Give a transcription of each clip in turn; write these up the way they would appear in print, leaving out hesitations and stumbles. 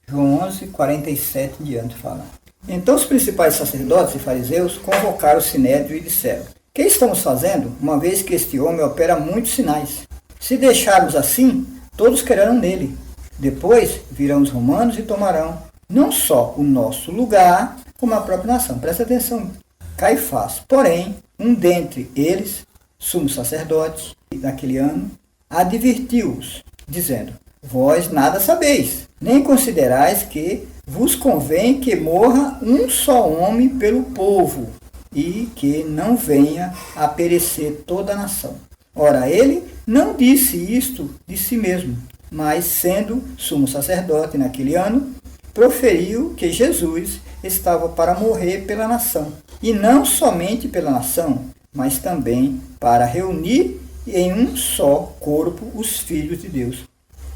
João 11, 47 em diante fala. Então os principais sacerdotes e fariseus convocaram o sinédrio e disseram: que estamos fazendo, uma vez que este homem opera muitos sinais? Se deixarmos assim, todos crerão nele. Depois virão os romanos e tomarão não só o nosso lugar, como a própria nação. Presta atenção. Caifás, porém, um dentre eles, sumo sacerdote, naquele ano, advertiu-os, dizendo: vós nada sabeis, nem considerais que vos convém que morra um só homem pelo povo, e que não venha a perecer toda a nação. Ora, ele não disse isto de si mesmo, mas, sendo sumo sacerdote naquele ano, proferiu que Jesus estava para morrer pela nação, e não somente pela nação, mas também para reunir em um só corpo os filhos de Deus,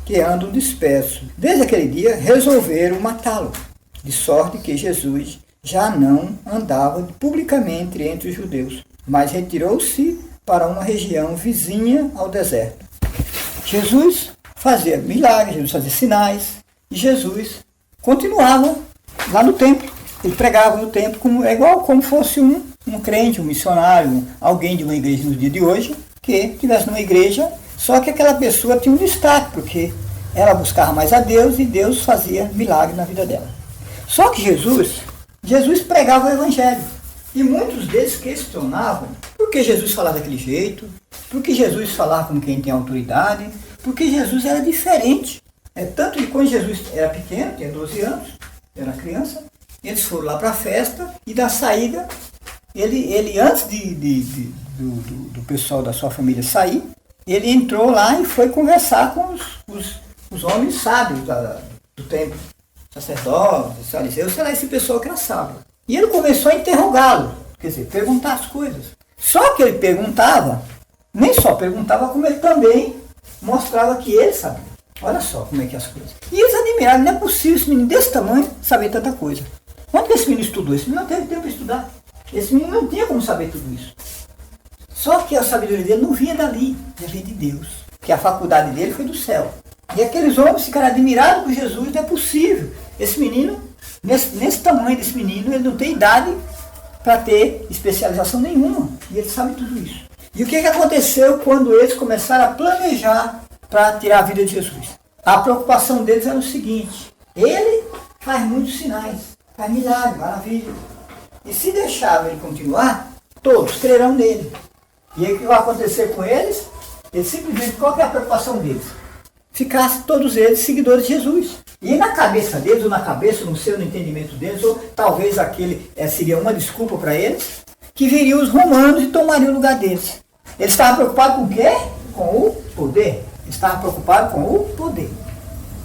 que andam dispersos. Desde aquele dia resolveram matá-lo, de sorte que Jesus já não andava publicamente entre os judeus, mas retirou-se para uma região vizinha ao deserto. Jesus fazia milagres, Jesus fazia sinais, e Jesus continuava lá no templo. Ele pregava no templo como fosse um crente, um missionário, alguém de uma igreja no dia de hoje, que estivesse numa igreja, só que aquela pessoa tinha um destaque, porque ela buscava mais a Deus e Deus fazia milagre na vida dela. Só que Jesus pregava o evangelho. E muitos deles questionavam por que Jesus falava daquele jeito, por que Jesus falava como quem tem autoridade, porque Jesus era diferente. Tanto que quando Jesus era pequeno, tinha 12 anos, era criança, eles foram lá para a festa e da saída, ele antes do pessoal da sua família sair, ele entrou lá e foi conversar com os homens sábios do templo, sacerdotes, fariseus, sei lá, esse pessoal que era sábio. E ele começou a interrogá-lo, quer dizer, perguntar as coisas. Só que ele perguntava, nem só perguntava, como ele também mostrava que ele sabia. Olha só como é que é as coisas. E eles admiraram, não é possível esse menino desse tamanho saber tanta coisa. Onde que esse menino estudou? Esse menino não teve tempo para estudar. Esse menino não tinha como saber tudo isso. Só que a sabedoria dele não vinha dali, vinha de Deus. Que a faculdade dele foi do céu. E aqueles homens ficaram admirados por Jesus, não é possível. Esse menino, nesse tamanho desse menino, ele não tem idade para ter especialização nenhuma. E ele sabe tudo isso. E o que aconteceu quando eles começaram a planejar para tirar a vida de Jesus? A preocupação deles era o seguinte: ele faz muitos sinais, faz milagres, maravilhas. E se deixar ele continuar, todos crerão nele. E aí o que vai acontecer com eles? Eles simplesmente, qual que é a preocupação deles? Ficassem todos eles seguidores de Jesus. E na cabeça deles, ou na cabeça, não sei, no entendimento deles, ou talvez aquele seria uma desculpa para eles, que viriam os romanos e tomariam o lugar deles. Eles estavam preocupados com o quê? Com o poder. Eles estavam preocupados com o poder.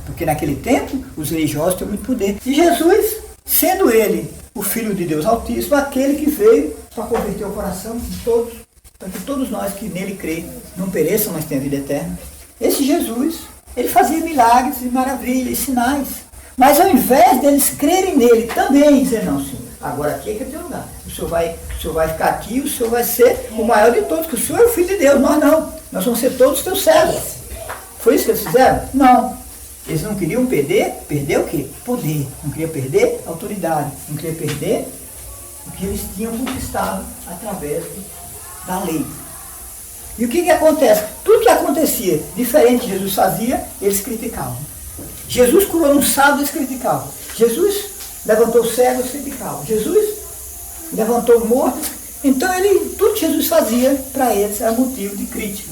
Porque naquele tempo, os religiosos tinham muito poder. E Jesus, sendo ele o Filho de Deus Altíssimo, aquele que veio para converter o coração de todos, para que todos nós que nele creem não pereçam, mas tenham vida eterna. Esse Jesus, ele fazia milagres e maravilhas e sinais. Mas ao invés deles crerem nele também, dizer: não, Senhor, agora aqui é que é teu lugar. O senhor vai ficar aqui, o Senhor vai ser o maior de todos, que o Senhor é o Filho de Deus, nós não. Nós vamos ser todos teus servos. Foi isso que eles fizeram? Não. Eles não queriam perder o quê? Poder. Não queriam perder autoridade. Não queriam perder o que eles tinham conquistado através da lei. E o que acontece? Tudo que acontecia diferente que Jesus fazia, eles criticavam. Jesus curou um sábado, eles criticavam. Jesus levantou o cego, eles criticavam. Jesus levantou o morto. Então tudo que Jesus fazia, para eles, era motivo de crítica.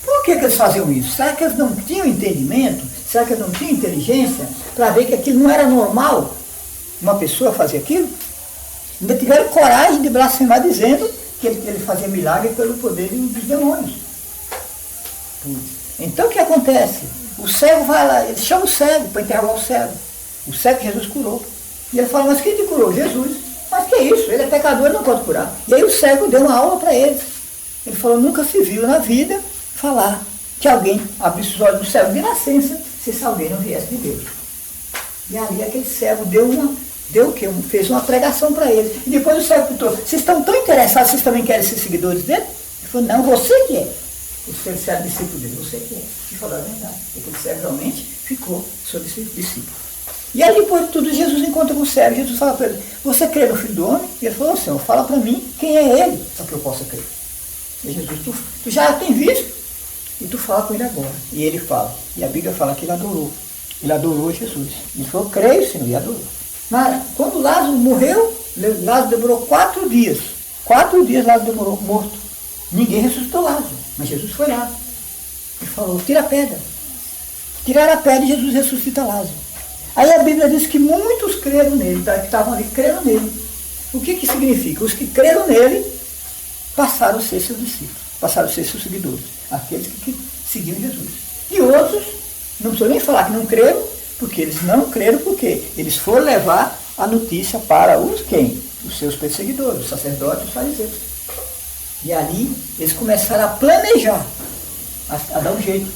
Por que eles faziam isso? Será que eles não tinham entendimento? Será que eles não tinham inteligência para ver que aquilo não era normal? Uma pessoa fazer aquilo? Ainda tiveram coragem de blasfemar dizendo que ele fazia milagre pelo poder dos demônios. Então o que acontece? O cego vai lá, ele chama o cego para interrogar o cego. O cego que Jesus curou. E ele fala: mas quem te curou? Jesus. Mas que é isso? Ele é pecador, ele não pode curar. E aí o cego deu uma aula para eles. Ele falou: nunca se viu na vida falar que alguém abrisse os olhos do cego de nascença, se esse alguém não viesse de Deus. E ali aquele cego deu o quê? Fez uma pregação para ele. E depois o cego perguntou: vocês estão tão interessados, vocês também querem ser seguidores dele? Ele falou: não, você que é. Você é discípulo dele, você que é. E falou a verdade. Aquele cego realmente ficou seu discípulo. E aí depois de tudo, Jesus encontra com o cego. Jesus fala para ele, você crê no Filho do Homem? E ele falou, Senhor, fala para mim quem é ele, para que eu possa crer. E Jesus, tu já tem visto? E tu fala com ele agora. E ele fala. E a Bíblia fala que ele adorou. Ele adorou Jesus. Ele falou, creio, Senhor, e adorou. Mas quando Lázaro morreu, Lázaro demorou 4 dias. 4 dias Lázaro demorou morto. Ninguém ressuscitou Lázaro. Mas Jesus foi lá. E falou, tira a pedra. Tiraram a pedra e Jesus ressuscita Lázaro. Aí a Bíblia diz que muitos creram nele, que estavam ali, creram nele. O que significa? Os que creram nele passaram a ser seus discípulos, passaram a ser seus seguidores, aqueles que seguiram Jesus. E outros, não preciso nem falar que não creram, porque eles não creram, porque eles foram levar a notícia para os quem? Os seus perseguidores, os sacerdotes e os fariseus. E ali eles começaram a planejar, a dar um jeito.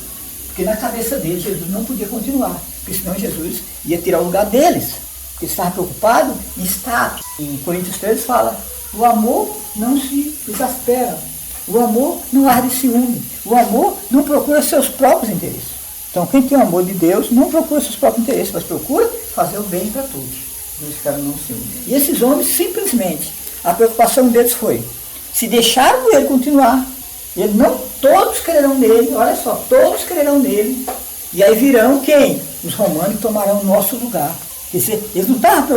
Porque na cabeça deles, Jesus não podia continuar, porque senão Jesus ia tirar o lugar deles. Porque eles estavam preocupados em status. Em Coríntios 13 fala, o amor não se exaspera, o amor não arde ciúme, o amor não procura seus próprios interesses. Então quem tem o amor de Deus não procura seus próprios interesses, mas procura fazer o bem para todos. Deus ficaram não ciúme. E esses homens, simplesmente, a preocupação deles foi, se deixaram ele continuar, eles não todos crerão nele, olha só, todos crerão nele, e aí virão quem? Os romanos tomarão o nosso lugar. Quer dizer, eles não estavam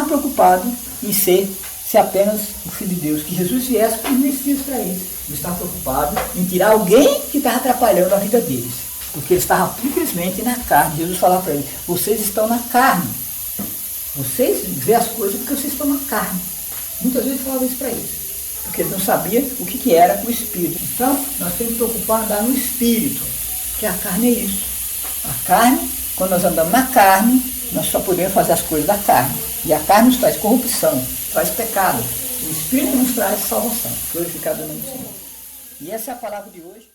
preocupados em ser apenas o Filho de Deus, que Jesus viesse como Messias para eles. Eles estavam preocupados em tirar alguém que estava atrapalhando a vida deles, porque eles estavam simplesmente na carne. Jesus falava para eles, vocês estão na carne, vocês veem as coisas porque vocês estão na carne. Muitas vezes falava isso para eles, porque eles não sabiam o que era o Espírito. Então, nós temos que preocupar em andar no Espírito, que a carne é isso. A carne, quando nós andamos na carne, nós só podemos fazer as coisas da carne. E a carne nos traz corrupção, traz pecado. O Espírito nos traz salvação. Glorificado no nome do Senhor. E essa é a palavra de hoje.